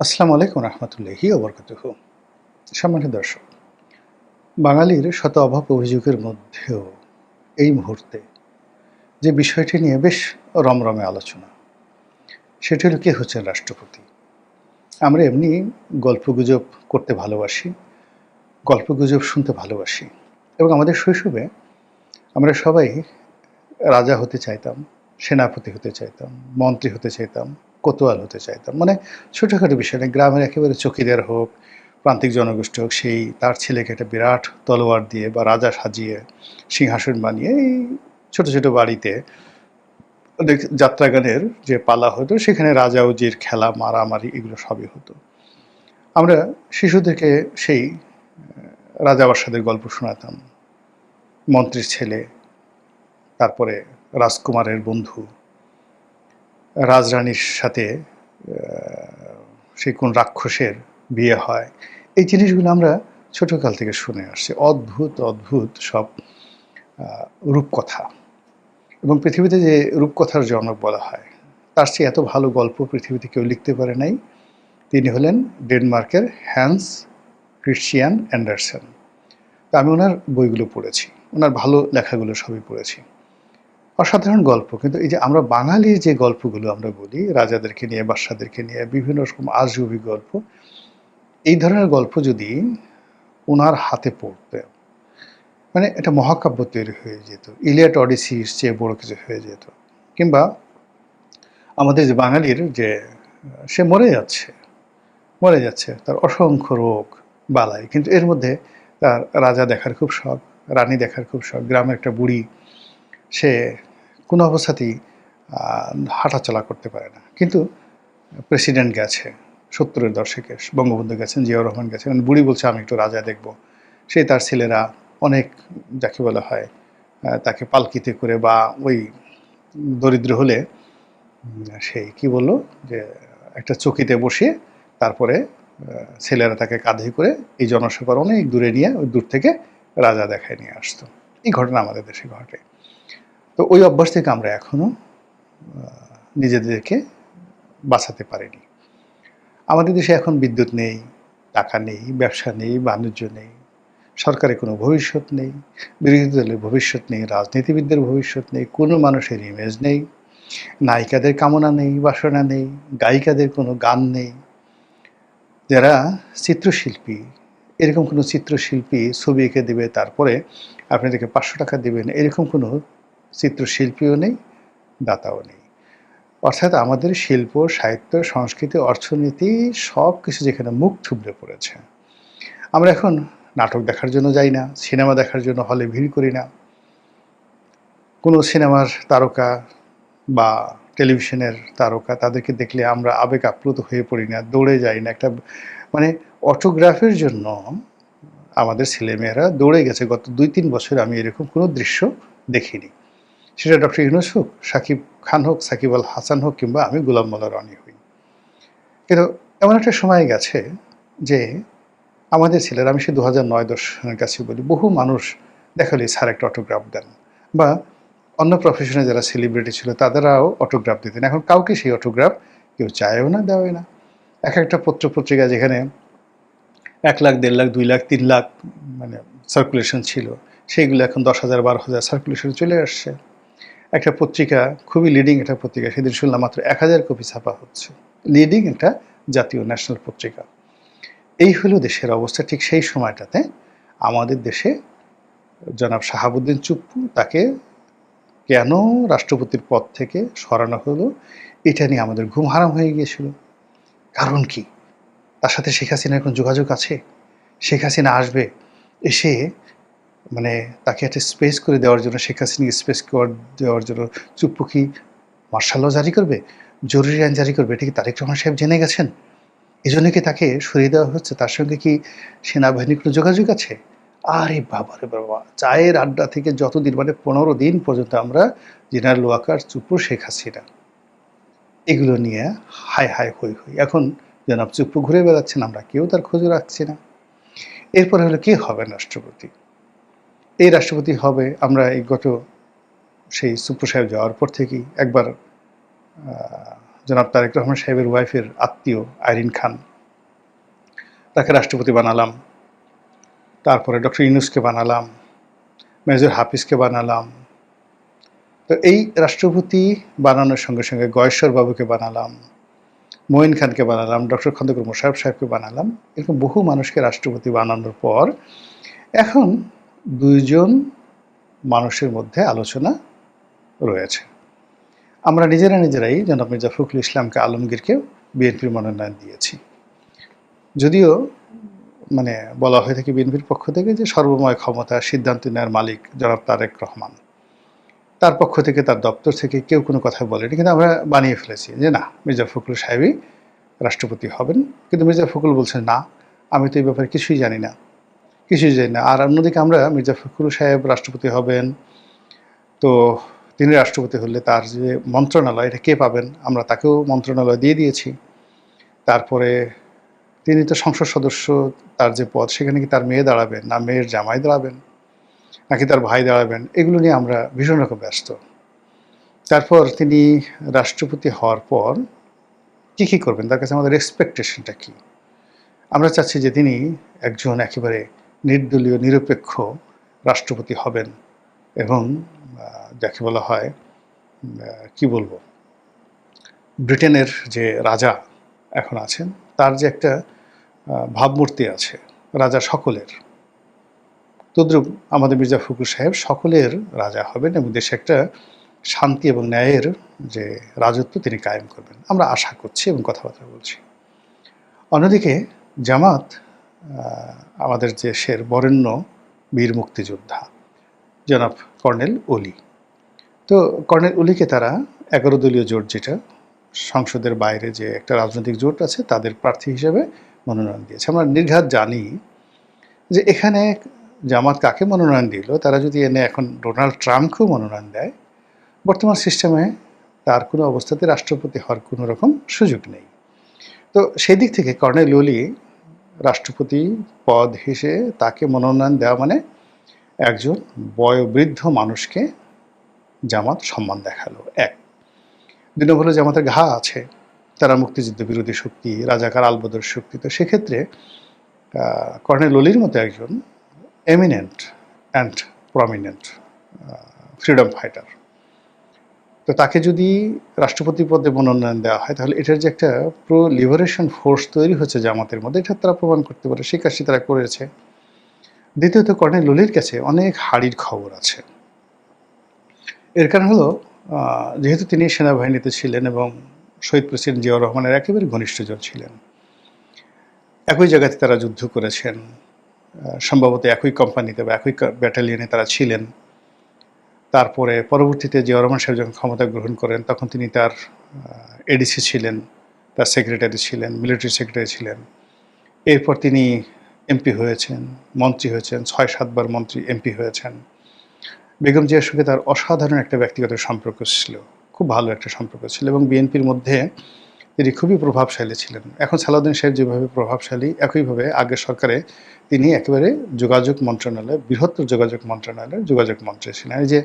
আসসালামু আলাইকুম রহমতুল্লাহি ওয়া বারাকাতুহু। সম্মানিত দর্শক, বাঙালির শত অভাব অভিযোগের মধ্যেও এই মুহূর্তে যে বিষয়টি নিয়ে বেশ রমরমে আলোচনা, সেটি হলো কে হচ্ছেন রাষ্ট্রপতি। আমরা এমনি গল্পগুজব করতে ভালোবাসি, গল্পগুজব শুনতে ভালোবাসি এবং আমাদের শৈশবে আমরা সবাই রাজা হতে চাইতাম, সেনাপতি হতে চাইতাম, মন্ত্রী হতে চাইতাম, কোতোয়াল হতে চাইতাম। মানে ছোটোখাটো বিষয় না, গ্রামের একেবারে চৌকিদার হোক, প্রান্তিক জনগোষ্ঠী হোক, সেই তার ছেলেকে একটা বিরাট তলোয়ার দিয়ে বা রাজা সাজিয়ে সিংহাসন বানিয়ে এই ছোটো ছোটো বাড়িতে যাত্রাগানের যে পালা হতো সেখানে রাজা উজির খেলা মারামারি এগুলো সবই হতো। আমরা শিশুদেরকে সেই রাজাবাসাদের গল্প শোনাতাম, মন্ত্রীর ছেলে, তারপরে রাজকুমারের বন্ধু, রাজরানীর সাথে সেই কোন রাক্ষসের বিয়ে হয়। এই জিনিসগুলো আমরা ছোটোকাল থেকে শুনে আসছি। অদ্ভুত অদ্ভুত সব রূপকথা, এবং পৃথিবীতে যে রূপকথার জনক বলা হয়, তার চেয়ে এত ভালো গল্প পৃথিবীতে কেউ লিখতে পারে নাই। তিনি হলেন ডেনমার্কের হ্যান্স ক্রিশ্চিয়ান অ্যান্ডারসন। তা আমি ওনার বইগুলো পড়েছি, ওনার ভালো লেখাগুলো সবই পড়েছি। অসাধারণ গল্প। কিন্তু এই যে আমরা বাঙালির যে গল্পগুলো আমরা বলি, রাজাদেরকে নিয়ে, বাদশাদেরকে নিয়ে বিভিন্ন রকম আজগুবি গল্প, এই ধরনের গল্প যদি ওনার হাতে পড়তে, মানে একটা মহাকাব্য তৈরি হয়ে যেত, ইলিয়াড অডিসির চেয়ে বড় কিছু হয়ে যেত। কিংবা আমাদের যে বাঙালির যে সে মরে যাচ্ছে, তার অসংখ্য রোগ বালাই, কিন্তু এর মধ্যে তার রাজা দেখার খুব শখ, রানী দেখার খুব শখ। গ্রামের একটা বুড়ি, সে কোনো অবস্থাতেই হাঁটাচলা করতে পারে না, কিন্তু প্রেসিডেন্ট গেছে 70-এর দশকে, বঙ্গবন্ধু গেছেন, জিয়াউর রহমান গেছেন, বুড়ি বলছে আমি একটু রাজা দেখব। সে তার ছেলেরা অনেক, যাকে বলা হয়, তাকে পালকিতে করে বা ওই দরিদ্র হলে সেই কি বললো যে একটা চকিতে বসিয়ে তারপরে ছেলেরা তাকে কাঁধে করে এই জনসভার অনেক দূরে নিয়ে ওই দূর থেকে রাজা দেখায় নিয়ে আসতো। এই ঘটনা আমাদের দেশে ঘটে। তো ওই অভ্যাস থেকে আমরা এখনো নিজেদেরকে বাঁচাতে পারিনি। আমাদের দেশে এখন বিদ্যুৎ নেই, টাকা নেই, ব্যবসা নেই, বাণিজ্য নেই, সরকারের কোনো ভবিষ্যৎ নেই, বিরোধী দলের ভবিষ্যৎ নেই, রাজনীতিবিদদের ভবিষ্যৎ নেই, কোনো মানুষের ইমেজ নেই, নায়িকাদের কামনা নেই, বাসনা নেই, গায়িকাদের কোনো গান নেই। যারা চিত্রশিল্পী, এরকম কোনো চিত্রশিল্পী ছবি এঁকে দেবে, তারপরে আপনাদেরকে 500 টাকা দেবেন, এরকম কোনো চিত্রশিল্পীও নেই, দাতাও নেই। অর্থাৎ আমাদের শিল্প, সাহিত্য, সংস্কৃতি, অর্থনীতি সব কিছু যেখানে মুখ থুবড়ে পড়েছে। আমরা এখন নাটক দেখার জন্য যাই না, সিনেমা দেখার জন্য হলে ভিড় করি না। কোনো সিনেমার তারকা বা টেলিভিশনের তারকা, তাদেরকে দেখলে আমরা আবেগ আপ্লুত হয়ে পড়ি না, দৌড়ে যাই না। একটা মানে অটোগ্রাফের জন্য আমাদের ছেলেমেয়েরা দৌড়ে গেছে। গত 2-3 বছর আমি এরকম কোনো দৃশ্য দেখিনি। সেটা ডক্টর ইউনূস হোক, শাকিব খান হোক, সাকিব আল হাসান হোক, কিংবা আমি গোলাম মোল্লা রনি হই। কিন্তু এমন একটা সময় গেছে যে আমাদের ছেলেরা, আমি সে 2009-10 সনের কাছে বলি, বহু মানুষ দেখালে স্যার একটা অটোগ্রাফ দেন, বা অন্য প্রফেশনে যারা সেলিব্রিটি ছিল তাদেরাও অটোগ্রাফ দিতেন। এখন কাউকে সেই অটোগ্রাফ কেউ চায়ও না, দেওয়াই না। এক একটা পত্রপত্রিকা যেখানে 1 লাখ, 1.5 লাখ, 2 লাখ, 3 লাখ মানে সার্কুলেশন ছিল, সেইগুলো এখন 10,000, 12,000 সার্কুলেশনে চলে আসছে। একটা পত্রিকা, খুবই লিডিং একটা পত্রিকা, সেদিন শুনলাম মাত্র 1000 কপি ছাপা হচ্ছে। লিডিং একটা জাতীয় ন্যাশনাল পত্রিকা। এই হলো দেশের অবস্থা। ঠিক সেই সময়টাতে আমাদের দেশে জনাব শাহাবুদ্দিন চুপ্পু, তাকে কেন রাষ্ট্রপতির পদ থেকে সরানো হলো, এটা নিয়ে আমাদের ঘুম হারাম হয়ে গিয়েছিল। কারণ কি? তার সাথে শেখ হাসিনার এখন যোগাযোগ আছে? শেখ হাসিনা আসবে, এসে মানে তাকে একটা স্পেস করে দেওয়ার জন্য, শেখ হাসিনাকে স্পেস করে দেওয়ার জন্য চুপ্পু কি মার্শাল ল জারি করবে, জরুরি আইন জারি করবে? এটা কি তারেক রহমান সাহেব জেনে গেছেন? এজন্য কি তাকে সরিয়ে দেওয়া হচ্ছে? তার সঙ্গে কি সেনাবাহিনীর কোনো যোগাযোগ আছে? আরে বাবা রে বাবা! চায়ের আড্ডা থেকে যতদিন, মানে 15 দিন পর্যন্ত আমরা জেনারেল ওয়াকার, চুপ্পু, শেখ হাসিনা, এগুলো নিয়ে হায় হায় হই হই। এখন জনাব চুপ্পু ঘুরে বেড়াচ্ছেন, আমরা কেউ তার খোঁজও রাখছি না। এরপরে হলো কে হবেন রাষ্ট্রপতি? এই রাষ্ট্রপতি হবে, আমরা এই গত সেই চুপ্পু সাহেব যাওয়ার পর থেকেই একবার জনাব তারেক রহমান সাহেবের ওয়াইফের আত্মীয় আইরিন খান, তাকে রাষ্ট্রপতি বানালাম, তারপরে ডক্টর ইউনূসকে বানালাম, মেজর হাফিজকে বানালাম। তো এই রাষ্ট্রপতি বানানোর সঙ্গে সঙ্গে গয়েশ্বর বাবুকে বানালাম, মঈন খানকে বানালাম, ডক্টর খন্দকার মোশাররফ সাহেবকে বানালাম। এরকম বহু মানুষকে রাষ্ট্রপতি বানানোর পর এখন ২ জন মানুষের মধ্যে আলোচনা রয়েছে। আমরা নিজেরাই জনাব মির্জা ফখরুল ইসলামকে আলমগীরকে বিএনপির মনোনয়ন দিয়েছি। যদিও মানে বলা হয়ে থাকে বিএনপির পক্ষ থেকে যে সর্বময় ক্ষমতা সিদ্ধান্ত নেওয়ার মালিক জনাব তারেক রহমান, তার পক্ষ থেকে তার দপ্তর থেকে কেউ কোনো কথা বলেনি, কিন্তু আমরা বানিয়ে ফেলেছি যে না, মির্জা ফখরুল সাহেবই রাষ্ট্রপতি হবেন। কিন্তু মির্জা ফখরুল বলছেন না, আমি তো এই ব্যাপারে কিছুই জানি না। আর অন্যদিকে আমরা মির্জা ফখরুল সাহেব রাষ্ট্রপতি হবেন, তো তিনি রাষ্ট্রপতি হলে তার যে মন্ত্রণালয় এটা কে পাবেন, আমরা তাকেও মন্ত্রণালয় দিয়ে দিয়েছি। তারপরে তিনি তো সংসদ সদস্য, তার যে পদ সেখানে কি তার মেয়ে দাঁড়াবেন, না মেয়ের জামাই দাঁড়াবেন, নাকি তার ভাই দাঁড়াবেন, এগুলো নিয়ে আমরা ভীষণ রকম ব্যস্ত। তারপর তিনি রাষ্ট্রপতি হওয়ার পর কী করবেন, তার কাছে আমাদের এক্সপেকটেশনটা কী। আমরা চাচ্ছি যে তিনি একজন একেবারে নির্দলীয় নিরপেক্ষ রাষ্ট্রপতি হবেন এবং যাকে বলা হয় কি বলবো, ব্রিটেনের যে রাজা এখন আছেন তার যে একটা ভাবমূর্তি আছে রাজা সকলের, তদ্রূপ আমাদের মির্জা ফখরুল সাহেব সকলের রাজা হবেন এবং দেশে একটা শান্তি এবং ন্যায়ের যে রাজত্ব তিনি কায়েম করবেন, আমরা আশা করছি এবং কথাবার্তা বলছি। অন্যদিকে জামাত আমাদের দেশের বরেণ্য বীর মুক্তিযোদ্ধা জনাব কর্নেল অলি, তো কর্নেল অলিকে তারা 11 দলীয় জোট, যেটা সংসদের বাইরে যে একটা রাজনৈতিক জোট আছে, তাদের প্রার্থী হিসেবে মনোনয়ন দিয়েছে। আমরা নির্ঘাত জানি যে এখানে জামাত কাকে মনোনয়ন দিল, তারা যদি এনে এখন ডোনাল্ড ট্রাম্পকেও মনোনয়ন দেয়, বর্তমান সিস্টেমে তার কোনো অবস্থাতে রাষ্ট্রপতি হওয়ার কোনো রকম সুযোগ নেই। তো সেই দিক থেকে কর্নেল অলি রাষ্ট্রপতি পদ হিসেবে তাকে মনোনয়ন দেওয়া মানে একজন বয়োবৃদ্ধ মানুষকে জামাত সম্মান দেখালো। 1 2 নম্বর হলো জামাতের ঘা আছে, তারা মুক্তিযুদ্ধ বিরোধী শক্তি, রাজাকার আলবদর শক্তি। তো সেক্ষেত্রে কর্নেল অলির মতো একজন eminent and prominent freedom fighter, তো তাকে যদি রাষ্ট্রপতি পদে মনোনয়ন দেওয়া হয়, তাহলে এটার যে একটা প্রো লিবারেশন ফোর্স তৈরি হচ্ছে জামাতের মধ্যে, এটা তারা প্রমাণ করতে পারে, সেই কাজটি তারা করেছে। দ্বিতীয়ত, কর্নেল অলির কাছে অনেক হাড়ির খবর আছে। এর কারণ হলো যেহেতু তিনি সেনাবাহিনীতে ছিলেন এবং শহীদ প্রেসিডেন্ট জিয়াউর রহমানের একেবারে ঘনিষ্ঠজন ছিলেন, একই জায়গাতে তারা যুদ্ধ করেছেন, সম্ভবত একই কোম্পানিতে বা একই ব্যাটালিয়নে তারা ছিলেন। তারপরে পরবর্তীতে জিয়াউর রহমান সাহেব যখন ক্ষমতা গ্রহণ করেন, তখন তিনি তার এডিসি ছিলেন, তার সেক্রেটারি ছিলেন, মিলিটারি সেক্রেটারি ছিলেন। এরপর তিনি এমপি হয়েছেন, মন্ত্রী হয়েছেন, 6-7 বার মন্ত্রী এমপি হয়েছেন। বেগম জিয়ার সঙ্গে তার অসাধারণ একটা ব্যক্তিগত সম্পর্ক ছিল, খুব ভালো একটা সম্পর্ক ছিল এবং বিএনপির মধ্যে তিনি খুবই প্রভাবশালী ছিলেন। এখন সালাউদ্দিন সাহেব যেভাবে প্রভাবশালী, একইভাবে আগের সরকারে তিনি একেবারে যোগাযোগ মন্ত্রণালয়, বৃহত্তর যোগাযোগ মন্ত্রণালয়ের যোগাযোগ মন্ত্রী ছিলেন। এই যে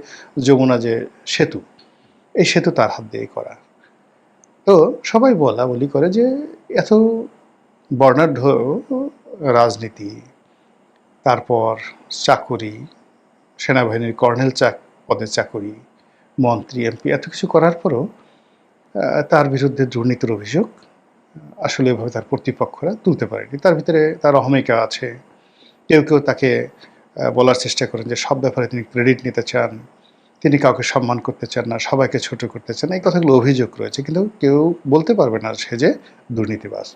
যমুনা যে সেতু, এই সেতু তার হাত দিয়েই করা। তো সবাই বলি করে যে এত বর্ণাঢ্য রাজনীতি, তারপর চাকুরি, সেনাবাহিনীর কর্নেল পদের চাকুরি, মন্ত্রী, এমপি, এত কিছু করার পরও তার বিরুদ্ধে দুর্নীতির অভিযোগ আসলে এভাবে তার কর্তৃপক্ষরা তুলতে পারেনি। তার ভিতরে তার অহমিকা আছে। কেউ তাকে বলার চেষ্টা করেন যে সব ব্যাপারে তিনি ক্রেডিট নিতে চান, তিনি কাউকে সম্মান করতে চান না, সবাইকে ছোট করতে চান। এই কথাগুলো অভিযোগ রয়েছে, কিন্তু কেউ বলতে পারবে না সে যে দুর্নীতিবাজ।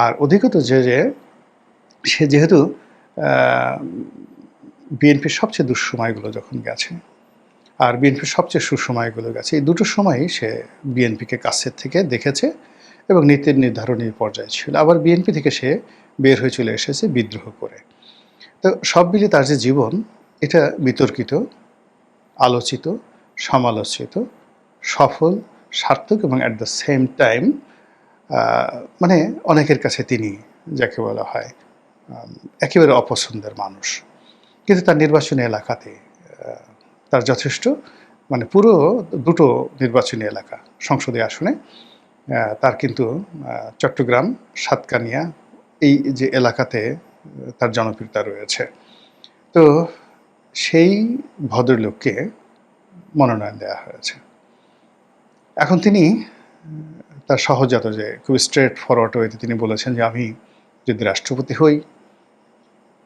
আর অধিকত সে যেহেতু বিএনপির সবচেয়ে দুঃসময়গুলো যখন গেছে আর বিএনপির সবচেয়ে সুসময়গুলো গেছে, এই দুটো সময়ই সে বিএনপিকে কাছের থেকে দেখেছে এবং নীতির নির্ধারণী পর্যায়ে ছিল। আবার বিএনপি থেকে সে বের হয়ে চলে এসেছে বিদ্রোহ করে। তো সব মিলিয়ে তার যে জীবন, এটা বিতর্কিত, আলোচিত, সমালোচিত, সফল, সার্থক এবং অ্যাট দ্য সেম টাইম মানে অনেকের কাছে তিনি যাকে বলা হয় একেবারে অপছন্দের মানুষ। কিন্তু তার নির্বাচনী এলাকাতে তার যথেষ্ট মানে পুরো 2টো নির্বাচনী এলাকা সংসদীয় আসনে তার কিন্তু চট্টগ্রাম, সাতকানিয়া এই যে এলাকাতে তার জনপ্রিয়তা রয়েছে। তো সেই ভদ্রলোককে মনোনয়ন দেওয়া হয়েছে। এখন তিনি তার সহজাত যে খুব স্ট্রেট ফরওয়ার্ড ওয়েতে তিনি বলেছেন যে, আমি যদি রাষ্ট্রপতি হই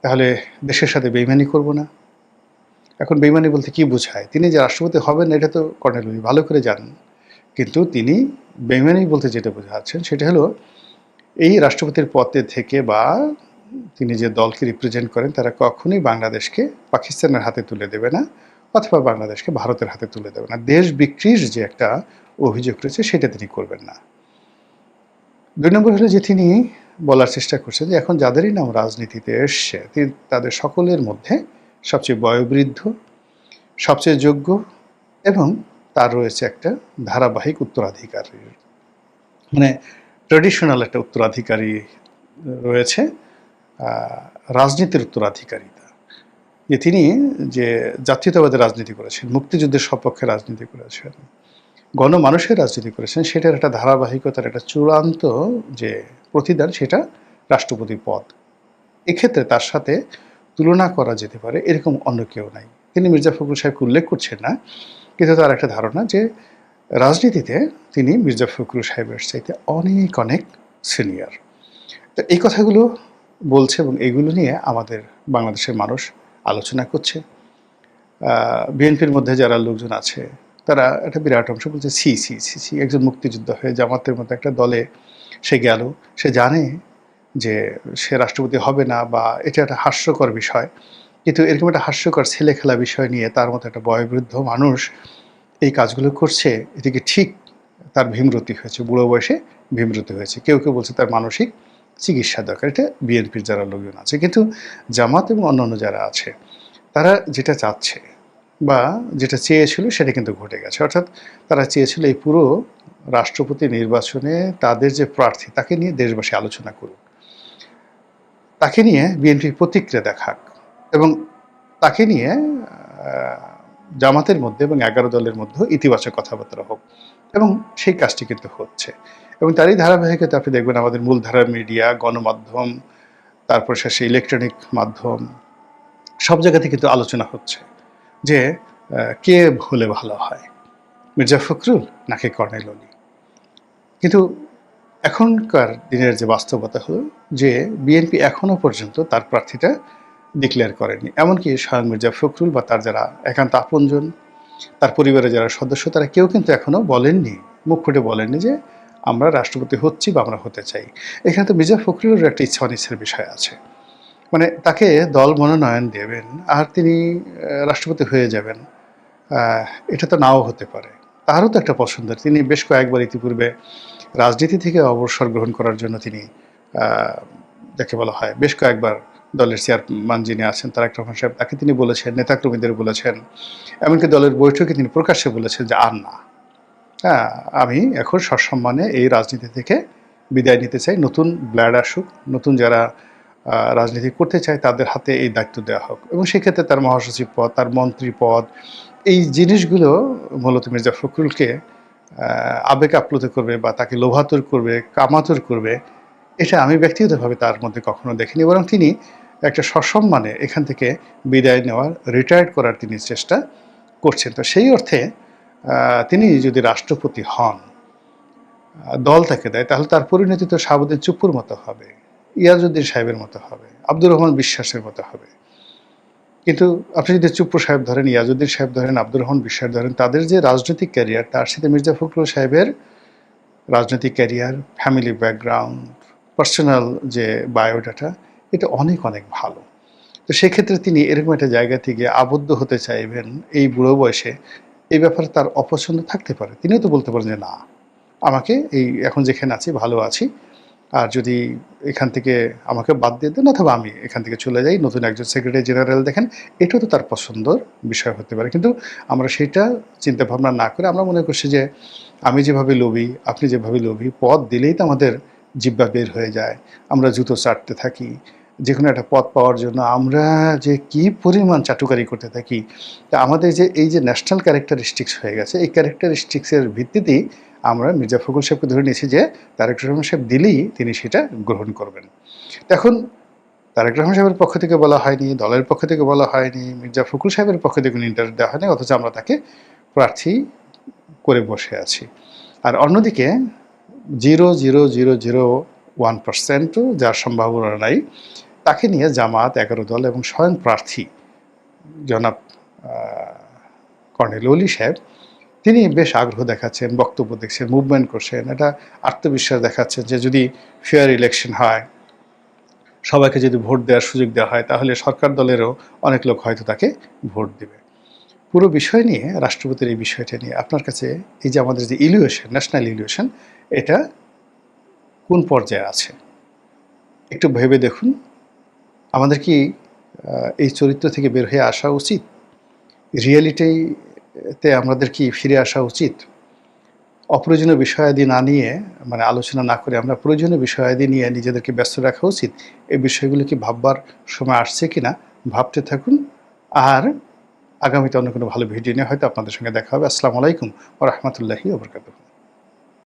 তাহলে দেশের সাথে বেইমানি করব না। এখন বেইমানি বলতে কি বোঝায়? তিনি যে রাষ্ট্রপতি হবেন এটা তো কর্নেল উনি ভালো করে জানেন। কিন্তু তিনি বেইমানি বলতে যেটা বোঝাচ্ছেন সেটা হলো এই রাষ্ট্রপতির পদে থেকে বা তিনি যে দলকে রিপ্রেজেন্ট করেন তারা কখনোই বাংলাদেশকে পাকিস্তানের হাতে তুলে দেবে না অথবা বাংলাদেশকে ভারতের হাতে তুলে দেবে না। দেশ বিক্রির যে একটা অভিযোগ রয়েছে সেটা তিনি করবেন না। ২ নম্বর হলো যে তিনি বলার চেষ্টা করছেন যে এখন যাদেরই নাম রাজনীতিতে এসছে তাদের সকলের মধ্যে সবচেয়ে বয়োবৃদ্ধ, সবচেয়ে যোগ্য এবং তার রয়েছে একটা ধারাবাহিক উত্তরাধিকারী, মানে ট্র্যাডিশনাল একটা উত্তরাধিকারী রয়েছে, রাজনীতির উত্তরাধিকারিতা। যে তিনি যে জাতীয়তাবাদের রাজনীতি করেছেন, মুক্তিযুদ্ধের সপক্ষে রাজনীতি করেছেন, গণমানুষের রাজনীতি করেছেন, সেটার একটা ধারাবাহিকতার একটা চূড়ান্ত যে প্রতিদান সেটা রাষ্ট্রপতি পদ। এক্ষেত্রে তার সাথে তুলনা করা যেতে পারে এরকম অন্য কেউ নাই। তিনি মির্জা ফখরুল সাহেবকে উল্লেখ করছেন না, কিন্তু তার একটা ধারণা যে রাজনীতিতে তিনি মির্জা ফখরুল সাহেবের চাইতে অনেক অনেক সিনিয়র। তো এই কথাগুলো বলছে এবং এইগুলো নিয়ে আমাদের বাংলাদেশের মানুষ আলোচনা করছে। বিএনপির মধ্যে যারা লোকজন আছে তারা একটা বিরাট অংশ বলছে ছি ছি ছি ছি, একজন মুক্তিযোদ্ধা হয়ে জামাতের মতো একটা দলে সে গেল, সে জানে যে সে রাষ্ট্রপতি হবে না বা এটা একটা হাস্যকর বিষয়, কিন্তু এরকম একটা হাস্যকর ছেলে খেলা বিষয় নিয়ে তার মতো একটা বয়োবৃদ্ধ মানুষ এই কাজগুলো করছে, এদিকে ঠিক তার ভীমরতি হয়েছে, বুড়ো বয়সে ভীমরতি হয়েছে। কেউ কেউ বলছে তার মানসিক চিকিৎসা দরকার। এটা বিএনপির যারা লোকজন আছে, কিন্তু জামাত এবং অন্যান্য যারা আছে তারা যেটা চাচ্ছে বা যেটা চেয়েছিল সেটা কিন্তু ঘটে গেছে। অর্থাৎ তারা চেয়েছিল এই পুরো রাষ্ট্রপতি নির্বাচনে তাদের যে প্রার্থী তাকে নিয়ে দেশবাসী আলোচনা করুক, তাকে নিয়ে বিএনপির প্রতিক্রিয়া দেখাক এবং তাকে নিয়ে জামাতের মধ্যে এবং ১১ দলের মধ্যে ইতিবাচক কথাবার্তা হোক, এবং সেই কাজটি কিন্তু হচ্ছে। এবং তারই ধারাবাহিকতা আপনি দেখবেন আমাদের মূলধারার মিডিয়া, গণমাধ্যম, তারপর শেষে ইলেকট্রনিক মাধ্যম, সব জায়গাতে কিন্তু আলোচনা হচ্ছে যে কে হলে ভালো হয়, মির্জা ফখরুল নাকি কর্নেল অলি। কিন্তু এখনকার দিনের যে বাস্তবতা হলো যে বিএনপি এখনো পর্যন্ত তার প্রার্থীটা ডিক্লেয়ার করেনি। এমনকি স্বয়ং মির্জা ফখরুল বা তার যারা একান্ত আপনজন, তার পরিবারের যারা সদস্য, তারা কেউ কিন্তু এখনো বলেননি, মুখ ফুটে বলেননি যে আমরা রাষ্ট্রপতি হচ্ছি বা আমরা হতে চাই। এখানে তো মির্জা ফখরুলের একটা ইচ্ছা অনিচ্ছার বিষয় আছে। মানে তাকে দল মনোনয়ন দেবেন আর তিনি রাষ্ট্রপতি হয়ে যাবেন, এটা তো নাও হতে পারে। তারও তো একটা পছন্দের, তিনি বেশ কয়েকবার ইতিপূর্বে রাজনীতি থেকে অবসর গ্রহণ করার জন্য তিনি যাকে বলা হয় বেশ কয়েকবার দলের চেয়ারম্যান যিনি আছেন তারেক রহমান সাহেব তাকে তিনি বলেছেন, নেতাকর্মীদের বলেছেন, এমনকি দলের বৈঠকে তিনি প্রকাশ্যে বলেছেন যে আর না, হ্যাঁ আমি এখন সসম্মানে এই রাজনীতি থেকে বিদায় নিতে চাই, নতুন ব্লাড আসুক, নতুন যারা রাজনীতি করতে চায় তাদের হাতে এই দায়িত্ব দেওয়া হোক। এবং সেক্ষেত্রে তার মহাসচিব পদ, তার মন্ত্রী পদ, এই জিনিসগুলো মূলত মির্জা ফখরুলকে আবেগ আপ্লুত করবে বা তাকে লোভাতুর করবে, কামাতুর করবে, এটা আমি ব্যক্তিগতভাবে তার মধ্যে কখনো দেখিনি। বরং তিনি একটা সসম্মানে এখান থেকে বিদায় নেওয়ার, রিটায়ার্ড করার তিনি চেষ্টা করছেন। তো সেই অর্থে তিনি যদি রাষ্ট্রপতি হন, দল তাকে দেয়, তাহলে তার পরিণতি তো শাহাবুদ্দিন চুপ্পুর মতো হবে, ইয়াজউদ্দিন সাহেবের মতো হবে, আব্দুর রহমান বিশ্বাসের মতো হবে। কিন্তু আপনি যদি চুপ্পু সাহেব ধরেন, ইয়াজউদ্দিন সাহেব ধরেন, আব্দুর রহমান বিশ্বাস ধরেন, তাদের যে রাজনৈতিক ক্যারিয়ার তার সাথে মির্জা ফখরুল সাহেবের রাজনৈতিক ক্যারিয়ার, ফ্যামিলি ব্যাকগ্রাউন্ড, পার্সোনাল যে বায়োডাটা, এটা অনেক অনেক ভালো। তো সেক্ষেত্রে তিনি এরকম একটা জায়গা থেকে আবদ্ধ হতে চাইবেন এই বুড়ো বয়সে, এই ব্যাপারে তার অপছন্দ থাকতে পারে। তিনিও তো বলতে পারেন যে না, আমাকে এই এখন যেখানে আছি ভালো আছি, আর যদি এখান থেকে আমাকে বাদ দিয়ে দেন অথবা আমি এখান থেকে চলে যাই, নতুন একজন সেক্রেটারি জেনারেল দেখেন, এটাও তো তার পছন্দর বিষয় হতে পারে। কিন্তু আমরা সেটা চিন্তাভাবনা না করে আমরা মনে করছি যে আমি যেভাবে লোভী, আপনি যেভাবে লোভী, পদ দিলেই তো আমাদের জিহ্বা বের হয়ে যায়, আমরা জুতো চাটতে থাকি, যে কোনো একটা পদ পাওয়ার জন্য আমরা যে কি পরিমাণ চাটুকারি করতে থাকি, তা আমাদের যে এই যে ন্যাশনাল ক্যারেক্টারিস্টিক্স হয়ে গেছে, এই ক্যারেক্টারিস্টিক্সের ভিত্তিতেই আমরা মির্জা ফখরুল সাহেবকে ধরে নিয়েছি যে তারেক রহমান সাহেব দিলেই তিনি সেটা গ্রহণ করবেন। এখন তারেক রহমান সাহেবের পক্ষ থেকে বলা হয়নি, দলের পক্ষ থেকে বলা হয়নি, মির্জা ফখরুল সাহেবের পক্ষ থেকে কোনো ইন্টারভিউ দেওয়া হয়নি, অথচ আমরা তাকে প্রার্থী করে বসে আছি। আর অন্যদিকে 0.0001%ও যার সম্ভাবনা নাই, তাকে নিয়ে জামাত, 11 দল এবং স্বয়ং প্রার্থী জনাব কর্নেল অলি সাহেব, তিনি বেশ আগ্রহ দেখাচ্ছেন, বক্তব্য দেখছেন, মুভমেন্ট করছেন, এটা আত্মবিশ্বাস দেখাচ্ছেন যে যদি ফেয়ার ইলেকশন হয়, সবাইকে যদি ভোট দেওয়ার সুযোগ দেওয়া হয়, তাহলে সরকার দলেরও অনেক লোক হয়তো তাকে ভোট দেবে। পুরো বিষয় নিয়ে, রাষ্ট্রপতির এই বিষয়টা নিয়ে আপনার কাছে এই যে আমাদের যে ইলিউশন, ন্যাশনাল ইলিউশন, এটা কোন পর্যায়ে আছে একটু ভেবে দেখুন। আমাদের কি এই চরিত্র থেকে বের হয়ে আসা উচিত? রিয়েলিটিতে আমাদের কি ফিরে আসা উচিত? অপ্রয়োজনীয় বিষয়াদি না নিয়ে, মানে আলোচনা না করে আমরা প্রয়োজনীয় বিষয়াদি নিয়ে নিজেদেরকে ব্যস্ত রাখা উচিত। এই বিষয়গুলো কি ভাববার সময় আসছে কিনা ভাবতে থাকুন। আর আগামীতে অন্য কোনো ভালো ভিডিও নিয়ে হয়তো আপনাদের সঙ্গে দেখা হবে। আসসালামু আলাইকুম ওয়া রাহমাতুল্লাহি ওয়া বারাকাতুহু।